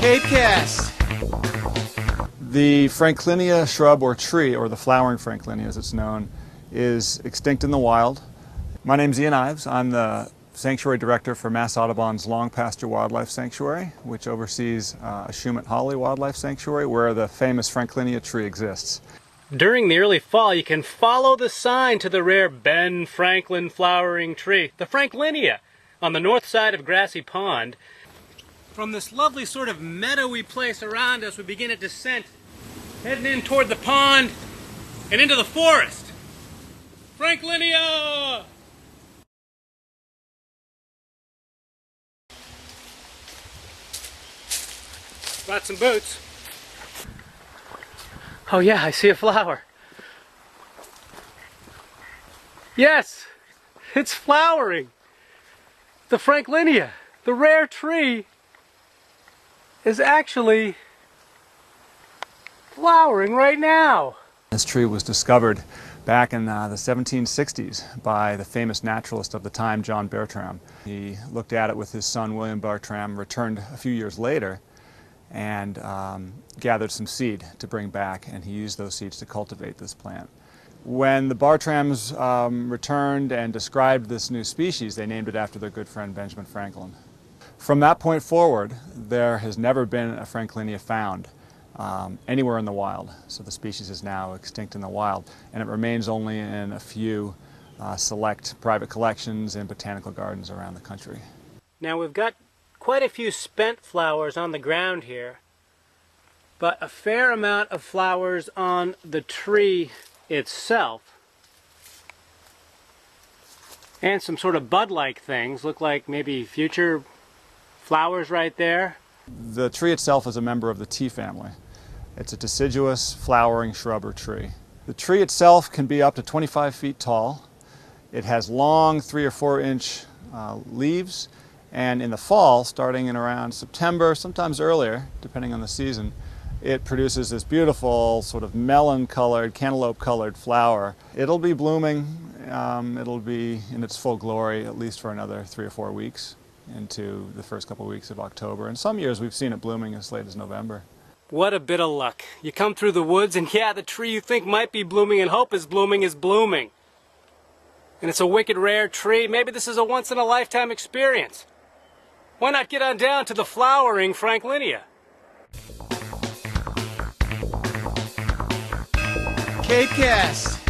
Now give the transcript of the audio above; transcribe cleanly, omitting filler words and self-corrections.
CapeCast. The Franklinia shrub or tree, or the flowering Franklinia as it's known, is extinct in the wild. My name's Ian Ives. I'm the Sanctuary Director for Mass Audubon's Long Pasture Wildlife Sanctuary, which oversees Shumat Holly Wildlife Sanctuary, where the famous Franklinia tree exists. During the early fall, you can follow the sign to the rare Ben Franklin flowering tree, the Franklinia, on the north side of Grassy Pond. From this lovely sort of meadowy place around us, we begin a descent, heading in toward the pond and into the forest. Franklinia! Brought some boots. Oh yeah, I see a flower. Yes, it's flowering. The Franklinia, the rare tree, is actually flowering right now. This tree was discovered back in the 1760s by the famous naturalist of the time, John Bertram. He looked at it with his son, William Bertram, returned a few years later, and gathered some seed to bring back, and he used those seeds to cultivate this plant. When the Bertrams returned and described this new species, they named it after their good friend Benjamin Franklin. From that point forward, there has never been a Franklinia found anywhere in the wild, so the species is now extinct in the wild, and it remains only in a few select private collections in botanical gardens around the country. Now we've got quite a few spent flowers on the ground here, but a fair amount of flowers on the tree itself, and some sort of bud-like things. Look like maybe future flowers right there. The tree itself is a member of the tea family. It's a deciduous flowering shrub or tree. The tree itself can be up to 25 feet tall. It has long 3 or 4 inch leaves, and in the fall, starting in around September, sometimes earlier, depending on the season, it produces this beautiful sort of melon-colored, cantaloupe-colored flower. It'll be blooming, it'll be in its full glory at least for another 3 or 4 weeks into the first couple of weeks of October. And some years we've seen it blooming as late as November. What a bit of luck. You come through the woods and yeah, the tree you think might be blooming and hope is blooming. And it's a wicked rare tree. Maybe this is a once-in-a-lifetime experience. Why not get on down to the flowering Franklinia? CapeCast.